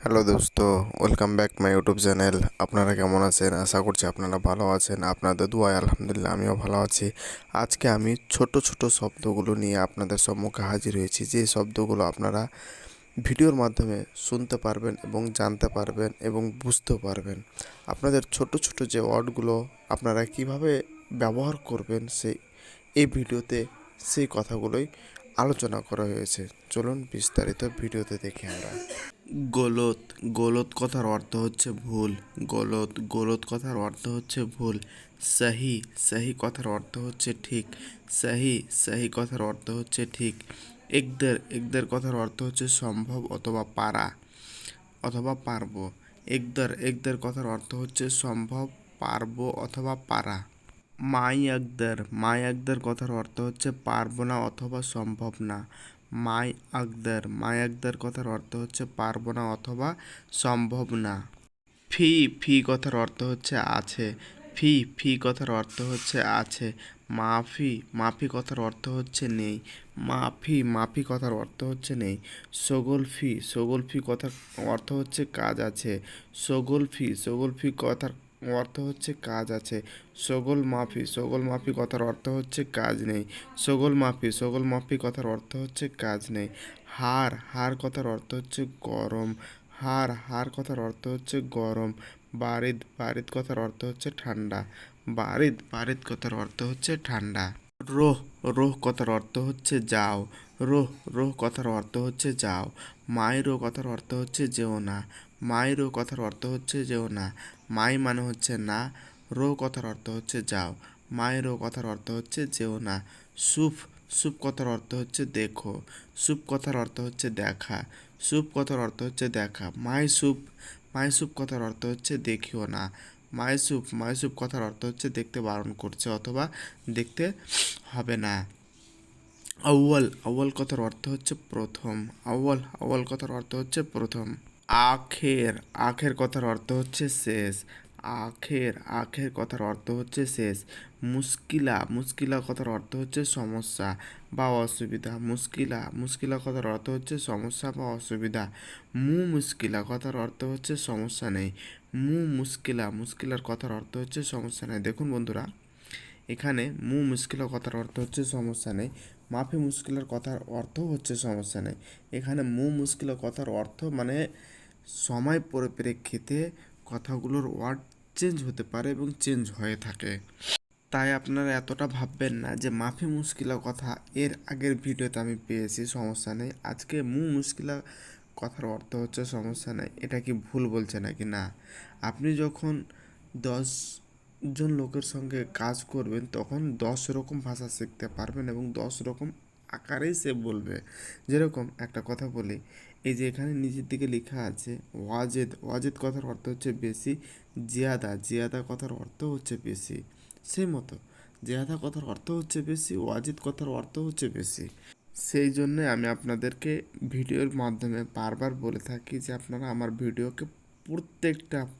Hello দোস্ত, welcome back my YouTube channel. আপনারা কেমন আছেন? আশা করছি আপনারা ভালো আছেন। আপনাদের দোয়ায় আলহামদুলিল্লাহ আমিও ভালো আছি। আজকে আমি ছোট ছোট শব্দগুলো নিয়ে আপনাদের সম্মুখে হাজির হয়েছি, যে শব্দগুলো আপনারা ভিডিওর মাধ্যমে শুনতে পারবেন এবং জানতে পারবেন এবং বুঝতেও পারবেন। আপনাদের ছোট ছোট যে ওয়ার্ডগুলো আপনারা কিভাবে ব্যবহার করবেন এই ভিডিওতে সেই কথাগুলোই আলোচনা করা হয়েছে। চলুন বিস্তারিত ভিডিওতে দেখি আমরা। গলত গলত কথার অর্থ হচ্ছে ভুল। গলত কথার অর্থ হচ্ছে ভুল। সহি সহি কথার অর্থ হচ্ছে ঠিক। সহি কথার অর্থ হচ্ছে ঠিক। একদের কথার অর্থ হচ্ছে সম্ভব অথবা পারা অথবা পারবো। একদের কথার অর্থ হচ্ছে সম্ভব, পারবো অথবা পারা। মাই আকদার কথার অর্থ হচ্ছে পারবো না অথবা সম্ভব না। মাই আকদার কথার অর্থ হচ্ছে পারবো না অথবা সম্ভব না। ফি ফি কথার অর্থ হচ্ছে আছে। ফি কথার অর্থ হচ্ছে আছে। মাফি কথার অর্থ হচ্ছে নেই। মাফি কথার অর্থ হচ্ছে নেই। সগোল ফি কথার অর্থ হচ্ছে কাজ আছে। সগোল ফি কথার অর্থ হচ্ছে কাজ আছে। সগোল মাফি কথার অর্থ হচ্ছে কাজ নেই। সগোল মাফি কথার অর্থ হচ্ছে কাজ নেই। হার কথার অর্থ হচ্ছে গরম। হার কথার অর্থ হচ্ছে গরম। বারিদ কথার অর্থ হচ্ছে ঠান্ডা। বারিদ কথার অর্থ হচ্ছে ঠান্ডা। রোহ রোহ কথার অর্থ হচ্ছে যাও। রোহ কথার অর্থ হচ্ছে যাও। মাইরো কথার অর্থ হচ্ছে যেও না। মাইরো কথার অর্থ হচ্ছে যেও না। মাই মানে হচ্ছে না। রো কথার অর্থ হচ্ছে যাও। মাইরো কথার অর্থ হচ্ছে যেও না। সুপ কথার অর্থ হচ্ছে দেখো। সুপ কথার অর্থ হচ্ছে দেখা। সুপ কথার অর্থ হচ্ছে দেখা। মাই সুপ কথার অর্থ হচ্ছে দেখিও না। মাইসুপ কথার অর্থ হচ্ছে দেখতে বারণ করছে অথবা দেখতে হবে না। আউয়াল কথার অর্থ হচ্ছে প্রথম। আউয়াল কথার অর্থ হচ্ছে প্রথম। আখের কথার অর্থ হচ্ছে শেষ। আখের কথার অর্থ হচ্ছে শেষ। মুশকিলা কথার অর্থ হচ্ছে সমস্যা বা অসুবিধা। মুশকিলা কথার অর্থ হচ্ছে সমস্যা বা অসুবিধা। মুশকিলা কথার অর্থ হচ্ছে সমস্যা নেই। মুশকিলার কথার অর্থ হচ্ছে সমস্যা নেই। দেখুন বন্ধুরা, এখানে মুশকিলা কথার অর্থ হচ্ছে সমস্যা নেই। মাফি মুশকিলের কথার অর্থ হচ্ছে সমস্যা নেই। এখানে মুশকিলা কথার অর্থ মানে সময় পরিপ্রেক্ষিতে কথাগুলোর ওয়ার্ড চেঞ্জ হতে পারে এবং চেঞ্জ হয়ে থাকে। তাই আপনারা এতটা ভাববেন না যে মাফি মুশকিলা কথা এর আগের ভিডিওতে আমি পেয়েছি, সমস্যা নেই। আজকে মুশকিলা কথার অর্থ হচ্ছে সমস্যা নেই। এটা কি ভুল বলছে নাকি? না। আপনি যখন 10 জন লোকের সঙ্গে কাজ করবেন তখন 10 রকম ভাষা শিখতে পারবেন এবং 10 রকম আকারেই সে বলবে। যেরকম একটা কথা বলি, এই যে এখানে নিচের দিকে লেখা আছে ওয়াজেদ কথার অর্থ হচ্ছে বেশি। জিয়াদা কথার অর্থ হচ্ছে বেশি। সেই মতো জিয়াদা কথার অর্থ হচ্ছে বেশি, ওয়াজিদ কথার অর্থ হচ্ছে বেশি। সেই জন্যে আমি আপনাদেরকে ভিডিওর মাধ্যমে বারবার বলে থাকি যে আপনারা আমার ভিডিওকে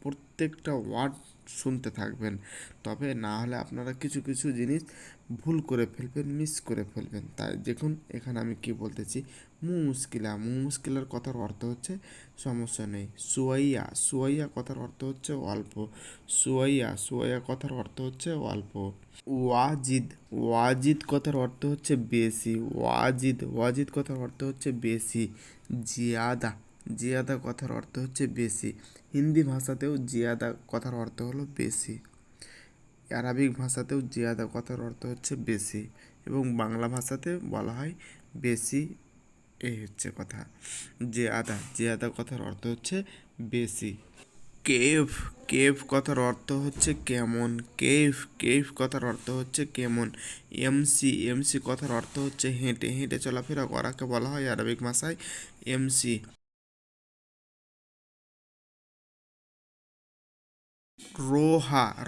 প্রত্যেকটা ওয়ার্ড শুনতে থাকবেন। তবে না হলে আপনারা কিছু কিছু জিনিস ভুল করে ফেলবেন, মিস করে ফেলবেন। তাই দেখুন এখানে আমি কি বলতেছি। মুশকিলার কথার অর্থ হচ্ছে সমস্যা নেই। সুয়াইয়া কথার অর্থ হচ্ছে অল্প। সুয়াইয়া কথার অর্থ হচ্ছে অল্প। ওয়াজিদ ওয়াজিদ কথার অর্থ হচ্ছে বেশি। ওয়াজিদ কথার অর্থ হচ্ছে বেশি। জিয়াদা কথার অর্থ হচ্ছে বেশি। হিন্দি ভাষাতেও জিয়াদা কথার অর্থ হলো বেশি। আরবিক ভাষাতেও জিয়াদা কথার অর্থ হচ্ছে বেশি এবং বাংলা ভাষাতে বলা হয় বেশি। এই হচ্ছে কথা। জিয়াদা কথার অর্থ হচ্ছে বেশি। কেভ কথার অর্থ হচ্ছে কেমন। কেভ কথার অর্থ হচ্ছে কেমন। এমসি কথার অর্থ হচ্ছে হেঁটে হেঁটে চলাফেরা করাকে বলা হয় আরবিক ভাষায় এমসি।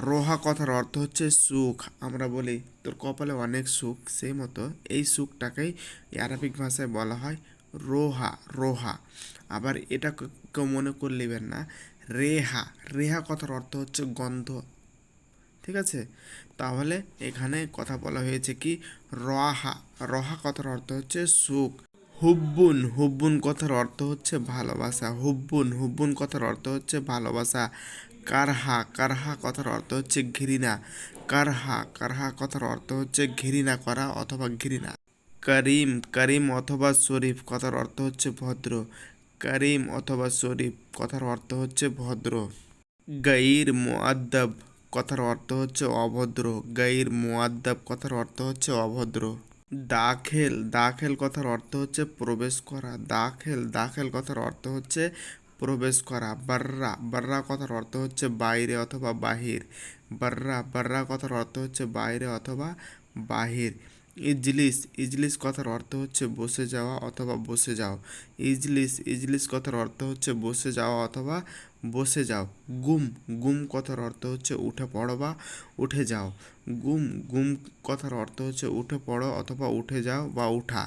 রোহা কথার অর্থ হচ্ছে সুখ। আমরা বলি তোর কপালে অনেক সুখ, সেই মতো এই সুখটাকেই আরবিক ভাষায় বলা হয় রোহা। আবার এটা কেউ মনে করে নেবেন না। রেহা কথার অর্থ হচ্ছে গন্ধ। ঠিক আছে, তাহলে এখানে কথা বলা হয়েছে কি রহা কথার অর্থ হচ্ছে সুখ। হুব্বুন হুব্বুন কথার অর্থ হচ্ছে ভালোবাসা। হুব্বুন হুব্বুন কথার অর্থ হচ্ছে ভালোবাসা। কারহা কারহা কথার অর্থ হচ্ছে ঘৃণা। কারহা কারহা কথার অর্থ হচ্ছে ঘৃণা করা অথবা ঘৃণা। করিম করিম অথবা শরীফ কথার অর্থ হচ্ছে ভদ্র। করিম অথবা শরীফ কথার অর্থ হচ্ছে ভদ্র। গাইর মুআদ্দাব কথার অর্থ হচ্ছে অভদ্র। গাইর মুআদ্দাব কথার অর্থ হচ্ছে অভদ্র। দাখেল দাখেল কথার অর্থ হচ্ছে প্রবেশ করা। দাখেল দাখেল কথার অর্থ হচ্ছে প্রবেশ করা। বাররা বাররা কথার অর্থ হচ্ছে বাইরে অথবা বাহির। বাররা বাররা কথার অর্থ হচ্ছে বাইরে অথবা বাহির। ইজলিস ইজলিস কথার অর্থ হচ্ছে বসে যাওয়া অথবা বসে যাও। ইজলিস ইজলিস কথার অর্থ হচ্ছে বসে যাওয়া অথবা বসে যাও। গুম গুম কথার অর্থ হচ্ছে উঠে পড়ো বা উঠে যাও। গুম গুম কথার অর্থ হচ্ছে উঠে পড়ো অথবা উঠে যাও বা উঠা।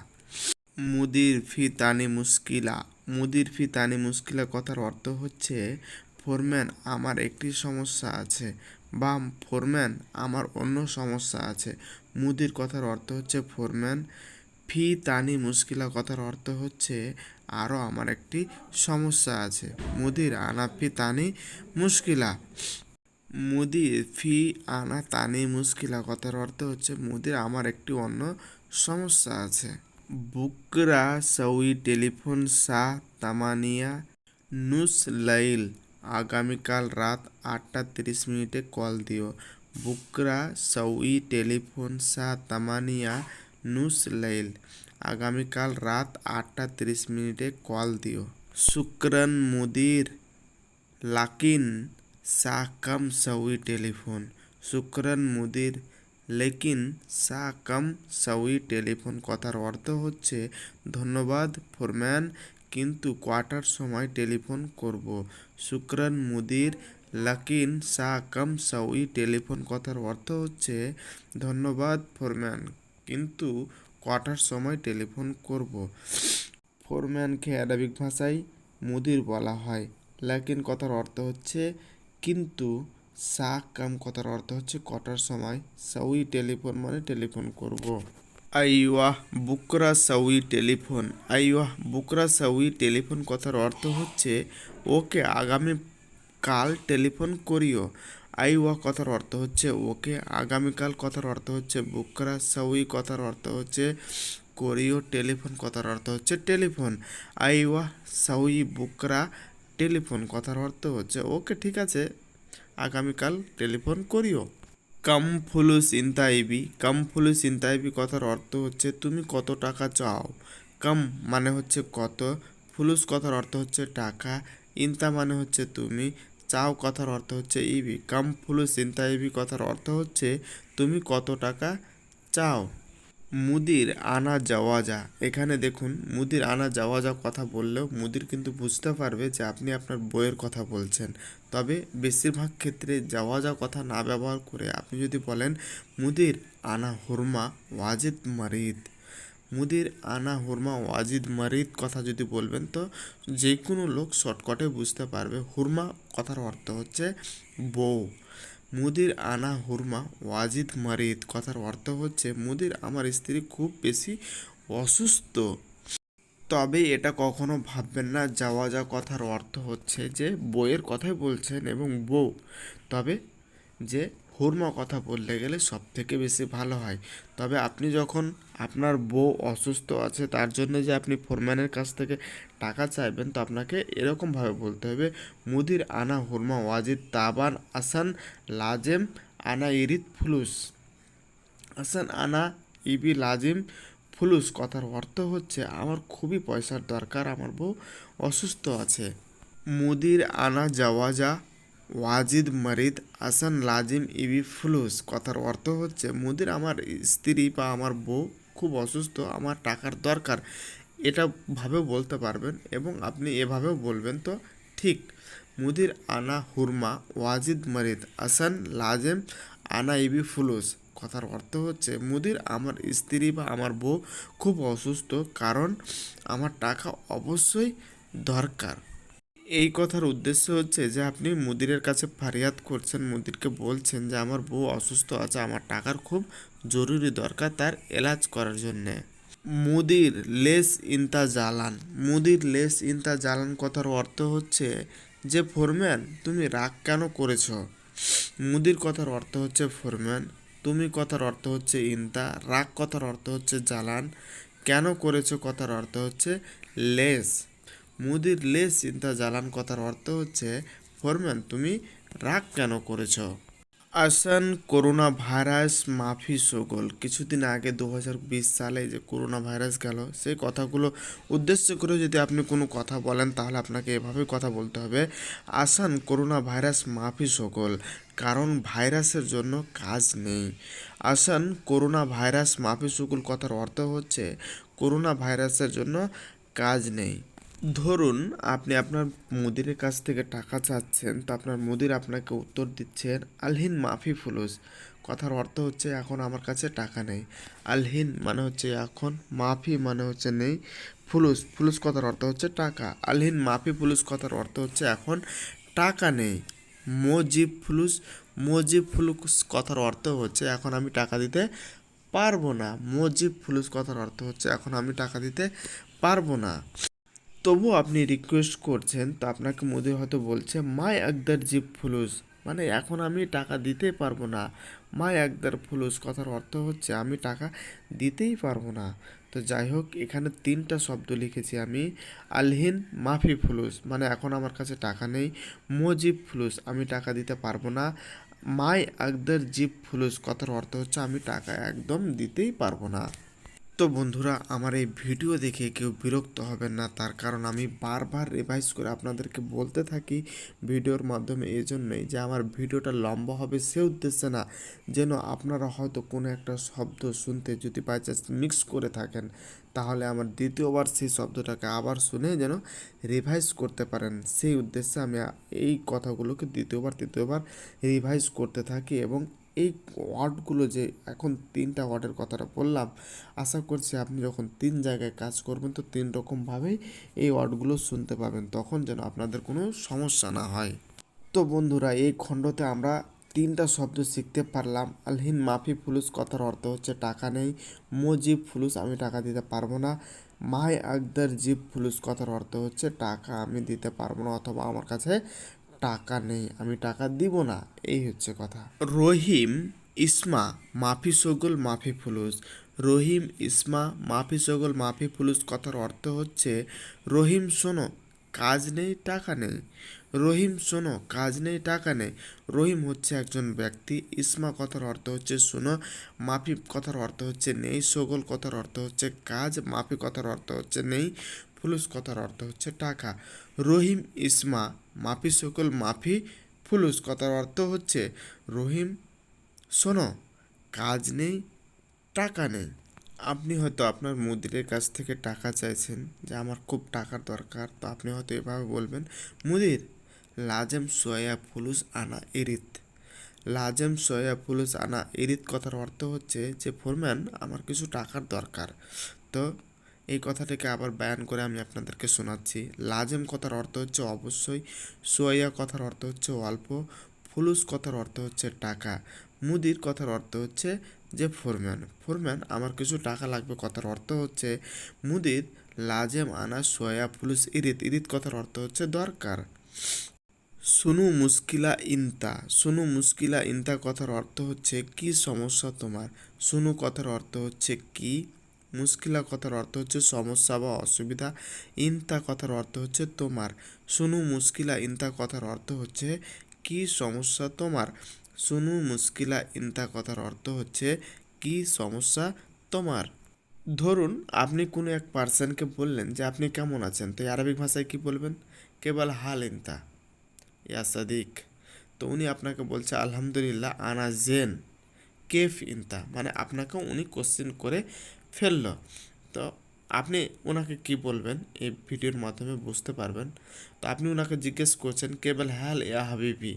মুদির ফি তানি মুশকিলা মুদির ফি তানি মুশকিলা কথার অর্থ হচ্ছে ফোরম্যান আমার একটি সমস্যা আছে বা ফোরম্যান আমার অন্য সমস্যা আছে। মুদির কথার অর্থ হচ্ছে ফোরম্যান। ফি তানি মুশকিলা কথার অর্থ হচ্ছে আরও আমার একটি সমস্যা আছে। মুদির আনা ফি তানি মুশকিলা। মুদির ফি আনা তানি মুশকিলা কথার অর্থ হচ্ছে মুদির আমার একটি অন্য সমস্যা আছে। বুকরা সউই টেলিফোন সা তামানিয়া নুস লাইল আগামীকাল রাত 8:30 কল দিও। বুকরা সউই টেলিফোন সা তামানিয়া নুস লাইল আগামীকাল রাত 8:30 কল দিও। শুক্রান মুদির লাকিন সা কম সউই টেলিফোন। শুক্রান মুদির লেকিন সা কম সউই টেলিফোন কথার অর্থ হচ্ছে ধন্যবাদ ফোরম্যান কিন্তু কটার সময় টেলিফোন করব। শুক্রান মুদির লাকিন সা কম সউই টেলিফোন কথার অর্থ হচ্ছে ধন্যবাদ ফোরম্যান কিন্তু কটার সময় টেলিফোন করব। ফোরম্যানকে আরবিক ভাষায় মুদির বলা হয়। লাকিন কথার অর্থ হচ্ছে কিন্তু। সা কাম কথার অর্থ হচ্ছে কটার সময়। সউই টেলিফোন মানে টেলিফোন করব। আইওয়াহ বুকরা সউই টেলিফোন। আইওয়াহ বুকরা সউই টেলিফোন কথার অর্থ হচ্ছে ওকে আগামী কাল টেলিফোন করিও। আইওয়াহ কথার অর্থ হচ্ছে ওকে আগামীকাল কথার অর্থ হচ্ছে বুকরা সউই কথার অর্থ হচ্ছে করিও। টেলিফোন কথার অর্থ হচ্ছে টেলিফোন। আইওয়াহ সউই বুকরা টেলিফোন কথার অর্থ হচ্ছে ওকে ঠিক আছে আগামীকাল টেলিফোন করিও। কাম ফুলুস ইনতাইবি কাম ফুলুস ইনতাইবি কথার অর্থ হচ্ছে তুমি কত টাকা চাও। কাম মানে হচ্ছে কত। ফুলুস কথার অর্থ হচ্ছে টাকা। ইনতা মানে হচ্ছে তুমি। চাও কথার অর্থ হচ্ছে ইবি। কাম ফুলুস ইনতাইবি কথার অর্থ হচ্ছে তুমি কত টাকা চাও। মুদির আনা যাওয়া যা এখানে দেখুন মুদির আনা যাওয়া যা কথা বললেও মুদির কিন্তু বুঝতে পারবে যে আপনি আপনার বইয়ের কথা বলছেন। তবে বেশিরভাগ ক্ষেত্রে যাওয়া যা কথা না ব্যবহার করে আপনি যদি বলেন মুদির আনা হুরমা ওয়াজিদ মারিদ। মুদির আনা হুরমা ওয়াজিদ মারিদ কথা যদি বলবেন তো যে কোনো লোক শর্টকাটে বুঝতে পারবে। হুরমা কথার অর্থ হচ্ছে বউ। মুদির আনা হুরমা ওয়াজিদ মারিদ কথার অর্থ হচ্ছে মুদির আমার স্ত্রী খুব বেশি অসুস্থ। তবে এটা কখনো ভাববেন না যাওয়া যা কথার অর্থ হচ্ছে যে বইয়ের কথাই বলছেন এবং বউ। তবে যে হুরমা কথা বলতে গেলে সব থেকে বেশি ভালো হয়। তবে আপনি যখন আপনার বউ অসুস্থ আছে তার জন্য যে আপনি ফোরম্যানের কাছ থেকে টাকা চাইবেন তো আপনাকে এরকমভাবে বলতে হবে মুদির আনা হুরমা ওয়াজিদ তাবান আসান লাজেম আনা ইরিত ফুলুস। আসান আনা ইবি লাজিম ফুলুস কথার অর্থ হচ্ছে আমার খুবই পয়সার দরকার আমার বউ অসুস্থ আছে। মুদির আনা যাওয়া যা ওয়াজিদ মারিদ আসান লাজিম ইবি ফুলুস কথার অর্থ হচ্ছে মুদির আমার স্ত্রী বা আমার বউ খুব অসুস্থ আমার টাকার দরকার। এটা ভাবেও বলতে পারবেন এবং আপনি এভাবেও বলবেন তো ঠিক। মুদির আনা হুরমা ওয়াজিদ মারিদ আসান লাজেম আনা ইবি ফুলুস কথার অর্থ হচ্ছে মুদির আমার স্ত্রী বা আমার বউ খুব অসুস্থ কারণ আমার টাকা অবশ্যই দরকার। এই কথার উদ্দেশ্য হচ্ছে যে আপনি মুদিরের কাছে ফারিয়াদ করছেন মুদিরকে বলছেন যে আমার বউ অসুস্থ আছে আমার টাকার খুব জরুরি দরকার তার এলাজ করার জন্যে। মুদির লেস ইনতা জালান। মুদির লেস ইনতা জালান কথার অর্থ হচ্ছে যে ফোরম্যান তুমি রাগ কেন করেছ। মুদির কথার অর্থ হচ্ছে ফোরম্যান, তুমি কথার অর্থ হচ্ছে ইনতা, রাগ কথার অর্থ হচ্ছে জালান, কেন করেছো কথার অর্থ হচ্ছে লেস। মুদির লেস ইনতা জালান কথার অর্থ হচ্ছে ফোরম্যান তুমি রাগ কেন করেছো। আসন করোনা ভাইরাস মাফি শোগল। কিছুদিন আগে 2020 সালে যে করোনা ভাইরাস গেল, সেই কথাগুলো উদ্দেশ্য করে যদি আপনি কোনো কথা বলেন তাহলে আপনাকে এভাবে কথা বলতে হবে, আসন করোনা ভাইরাস মাফি শোগল। কারণ ভাইরাসের জন্য কাজ নেই। আসন করোনা ভাইরাস মাফি শোগল কথার অর্থ হচ্ছে করোনা ভাইরাসের জন্য কাজ নেই। ধরুন আপনি আপনার মুদিরের কাছ থেকে টাকা চাচ্ছেন, তো আপনার মুদির আপনাকে উত্তর দিচ্ছেন আলহিন মাফি ফুলুস। কথার অর্থ হচ্ছে এখন আমার কাছে টাকা নেই। আলহিন মানে হচ্ছে এখন, মাফি মানে হচ্ছে নেই, ফুলুস ফুলুস কথার অর্থ হচ্ছে টাকা। আলহিন মাফি ফুলুস কথার অর্থ হচ্ছে এখন টাকা নেই। মজিব ফুলুস, মজিব ফুলুস কথার অর্থ হচ্ছে এখন আমি টাকা দিতে পারবো না। মজিব ফুলুস কথার অর্থ হচ্ছে এখন আমি টাকা দিতে পারবো না। তবুও আপনি রিকোয়েস্ট করছেন, তো আপনাকে মুদির হয়তো বলছে মাই একদার জিপ ফুলুস, মানে এখন আমি টাকা দিতেই পারবো না। মাই একদার ফুলুস কথার অর্থ হচ্ছে আমি টাকা দিতেই পারবো না। তো যাই হোক, এখানে 3টা শব্দ লিখেছি আমি। আলহিন মাফি ফুলুস মানে এখন আমার কাছে টাকা নেই। মজিব ফুলুস আমি টাকা দিতে পারবো না। মাই একদার জিপ ফুলুস কথার অর্থ হচ্ছে আমি টাকা একদম দিতেই পারবো না। তো বন্ধুরা, আমার এই ভিডিও দেখে কেউ বিরক্ত হবেন না, তার কারণ আমি বারবার রিভাইজ করে আপনাদেরকে বলতে থাকি ভিডিওর মাধ্যমে। এই জন্যই যে আমার ভিডিওটা লম্বা হবে সে উদ্দেশ্যে না, যেন আপনারা হয়তো কোনো একটা শব্দ শুনতে যদি বাই চান্স মিক্স করে থাকেন, তাহলে আমার দ্বিতীয়বার সেই শব্দটাকে আবার শুনে যেন রিভাইজ করতে পারেন, সেই উদ্দেশ্যে আমি এই কথাগুলোকে দ্বিতীয়বার তৃতীয়বার রিভাইজ করতে থাকি। এবং এই ওয়ার্ডগুলো যে এখন 3টা ওয়ার্ডের কথাটা বললাম, আশা করছি আপনি যখন 3 জায়গায় কাজ করবেন তো 3 রকমভাবেই এই ওয়ার্ডগুলো শুনতে পাবেন, তখন যেন আপনাদের কোনো সমস্যা না হয়। তো বন্ধুরা, এই খণ্ডতে আমরা 3টা শব্দ শিখতে পারলাম। আলহিন মাফি ফুলুস কথার অর্থ হচ্ছে টাকা নেই। মজিব ফুলুস আমি টাকা দিতে পারবো না। মাই আকদার জিব ফুলুস কথার অর্থ হচ্ছে টাকা আমি দিতে পারবো না, অথবা আমার কাছে টাকা নেই, আমি টাকা দিব না। এই হচ্ছে কথা। রহিম ইসমা মাফি সগল মাফি ফুলুস। রহিম ইসমা মাফি সগল মাফি ফুলুস কথার অর্থ হচ্ছে রহিম শোনো কাজ নেই টাকা নেই। রহিম শোনো কাজ নেই টাকা নেই। রহিম হচ্ছে একজন ব্যক্তি, ইসমা কথার অর্থ হচ্ছে শোনো, মাফি কথার অর্থ হচ্ছে নেই, সগল কথার অর্থ হচ্ছে কাজ, মাফি কথার অর্থ হচ্ছে নেই, ফুলুস কথার অর্থ হচ্ছে টাকা। রহিম ইসমা মাফি সকল মাফি ফুলুস কথার অর্থ হচ্ছে রহিম শোনো কাজ নেই টাকা নেই। আপনি হয়তো আপনার মুদিরের কাছ থেকে টাকা চাইছেন যে আমার খুব টাকার দরকার, তো আপনি হয়তো এভাবে বলবেন, মুদির লাজেম সোয়া ফুলুস আনা ইরিত। লাজেম সোয়া ফুলুস আনা ইরিত কথার অর্থ হচ্ছে যে ফোরম্যান আমার কিছু টাকার দরকার। তো এই কথাটাকে আবার বায়ান করে আমি আপনাদেরকে শোনাচ্ছি। লাজেম কথার অর্থ হচ্ছে অবশ্যই, সোয়া কথার অর্থ হচ্ছে অল্প, ফুলুস কথার অর্থ হচ্ছে টাকা, মুদির কথার অর্থ হচ্ছে যে ফোরম্যান, ফোরম্যান আমার কিছু টাকা লাগবে কথার অর্থ হচ্ছে মুদির লাজেম আনা সোয়া ফুলুস ইরিত। ইরিত কথার অর্থ হচ্ছে দরকার। সুনু মুশকিলা ইনতা। সুনু মুশকিলা ইনতা কথার অর্থ হচ্ছে কি সমস্যা তোমার। সুনু কথার অর্থ হচ্ছে কি, মুশকিলা কথার অর্থ হচ্ছে সমস্যা বা অসুবিধা, ইনতা কথার অর্থ হচ্ছে তোমার। সুনু মুশকিলা ইনতা কথার অর্থ হচ্ছে কি সমস্যা তোমার। সুনু মুশকিলা ইনতা কথার অর্থ হচ্ছে কি সমস্যা তোমার। ধরুন আপনি কোনো এক পার্সনকে বললেন যে আপনি কেমন আছেন, তো আরবিক ভাষায় কি বলবেন, কেবল হাল ইনতা ইয়া সাদিক। তো উনি আপনাকে বলছে আলহামদুলিল্লাহ আনা জেন কেফ ইনতা, মানে আপনাকে উনি কোশ্চেন করে ফেললো। তো আপনি ওনাকে কি বলবেন এই ভিডিওর মাধ্যমে বুঝতে পারবেন। তো আপনি ওনাকে জিজ্ঞেস করছেন কেবল হাল ইয়া হাবিবি,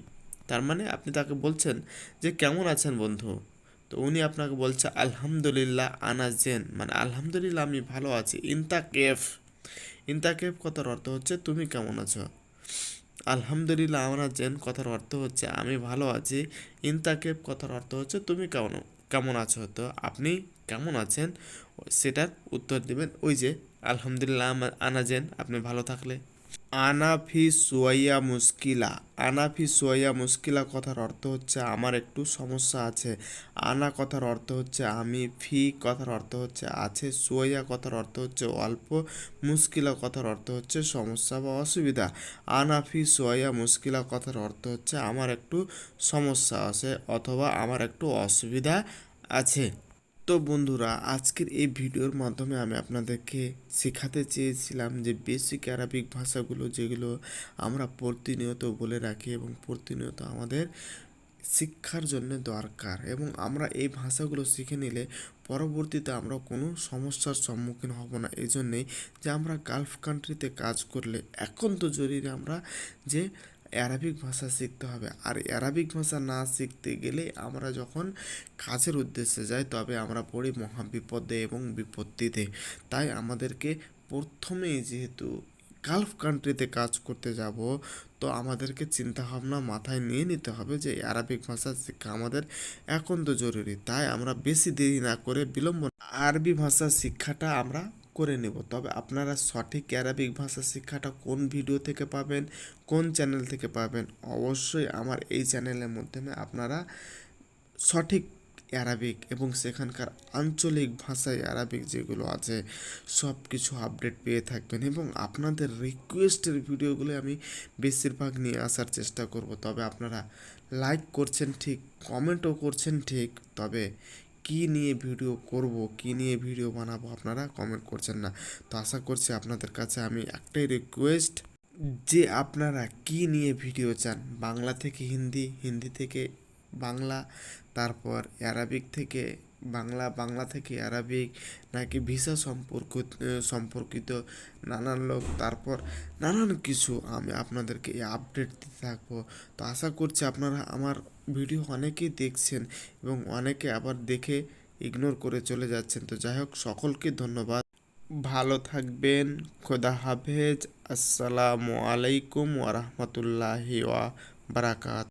তার মানে আপনি তাকে বলছেন যে কেমন আছেন বন্ধু। তো উনি আপনাকে বলছে আলহামদুলিল্লাহ আনা জেন, মানে আলহামদুলিল্লাহ আমি ভালো আছি। ইনতা কেফ, ইনতা কেফ কথার অর্থ হচ্ছে তুমি কেমন আছো। আলহামদুলিল্লাহ আমরা জেন কথার অর্থ হচ্ছে আমি ভালো আছি। ইনতাকেব কথার অর্থ হচ্ছে তুমি কেমন কেমন আছো, তো আপনি কেমন আছেন সেটার উত্তর দিবেন ওই যে আলহামদুলিল্লাহ আনাজেন, আপনি ভালো থাকলে। আনাফি সুয়াইয়া মুশকিলা। আনাফি সুয়াইয়া মুশকিলা কথার অর্থ হচ্ছে আমার একটু সমস্যা আছে। আনা কথার অর্থ হচ্ছে আমি, ফি কথার অর্থ হচ্ছে আছে, সুয়াইয়া কথার অর্থ হচ্ছে অল্প, মুশকিলা কথার অর্থ হচ্ছে সমস্যা বা অসুবিধা। আনাফি সুয়াইয়া মুশকিলা কথার অর্থ হচ্ছে আমার একটু সমস্যা আছে অথবা আমার একটু অসুবিধা আছে। তো বন্ধুরা, আজকের এই ভিডিওর মাধ্যমে আমি আপনাদেরকে শেখাতে চেয়েছিলাম যে বেসিক অ্যারাবিক ভাষাগুলো যেগুলো আমরা প্রতিনিয়ত বলে রাখি এবং প্রতিনিয়ত আমাদের শিক্ষার জন্য দরকার, এবং আমরা এই ভাষাগুলো শিখে নিলে পরবর্তীতে আমরা কোনো সমস্যার সম্মুখীন হব না। এই জন্যেই যে আমরা গালফ কান্ট্রিতে কাজ করলে এখন তো জরুরি আমরা যে অ্যারাবিক ভাষা শিখতে হবে। আর অ্যারাবিক ভাষা না শিখতে গেলে আমরা যখন কাজের উদ্দেশ্যে যাই তবে আমরা পড়ি মহাবিপদে এবং বিপত্তিতে। তাই আমাদেরকে প্রথমেই যেহেতু গালফ কান্ট্রিতে কাজ করতে যাব, তো আমাদেরকে চিন্তাভাবনা মাথায় নিয়ে নিতে হবে যে আরবিক ভাষা শিক্ষা আমাদের একান্ত জরুরি। তাই আমরা বেশি দেরি না করে বিলম্ব আরবি ভাষা শিক্ষাটা আমরা করে নেব। তবে আপনারা সঠিক অ্যারাবিক ভাষা শিক্ষাটা কোন ভিডিও থেকে পাবেন, কোন চ্যানেল থেকে পাবেন, অবশ্যই আমার এই চ্যানেলের মাধ্যমে আপনারা সঠিক অ্যারাবিক এবং সেখানকার আঞ্চলিক ভাষায় অ্যারাবিক যেগুলো আছে সব কিছু আপডেট পেয়ে থাকবেন। এবং আপনাদের রিকোয়েস্টের ভিডিওগুলো আমি বেশিরভাগ নিয়ে আসার চেষ্টা করব। তবে আপনারা লাইক করছেন ঠিক, কমেন্টও করছেন ঠিক, তবে কী নিয়ে ভিডিও করব, কী নিয়ে ভিডিও বানাবো আপনারা কমেন্ট করছেন না। তো আশা করছি আপনাদের কাছে আমি একটাই রিকোয়েস্ট যে আপনারা কী নিয়ে ভিডিও চান, বাংলা থেকে হিন্দি, হিন্দি থেকে বাংলা, তারপর অ্যারাবিক থেকে বাংলা, বাংলা থেকে অ্যারাবিক, নাকি ভিসা সম্পর্কিত নানান লোক, তারপর নানান কিছু আমি আপনাদেরকে এই আপডেট দিতে থাকবো। তো আশা করছি আপনারা আমার ভিডিও অনেকেই দেখছেন এবং অনেকে আবার দেখে ইগনোর করে চলে যাচ্ছেন। তো যাই হোক, সকলকে ধন্যবাদ, ভালো থাকবেন, খোদা হাফেজ, আসসালামু আলাইকুম ওয়া রাহমাতুল্লাহি ওয়া বারাকাত।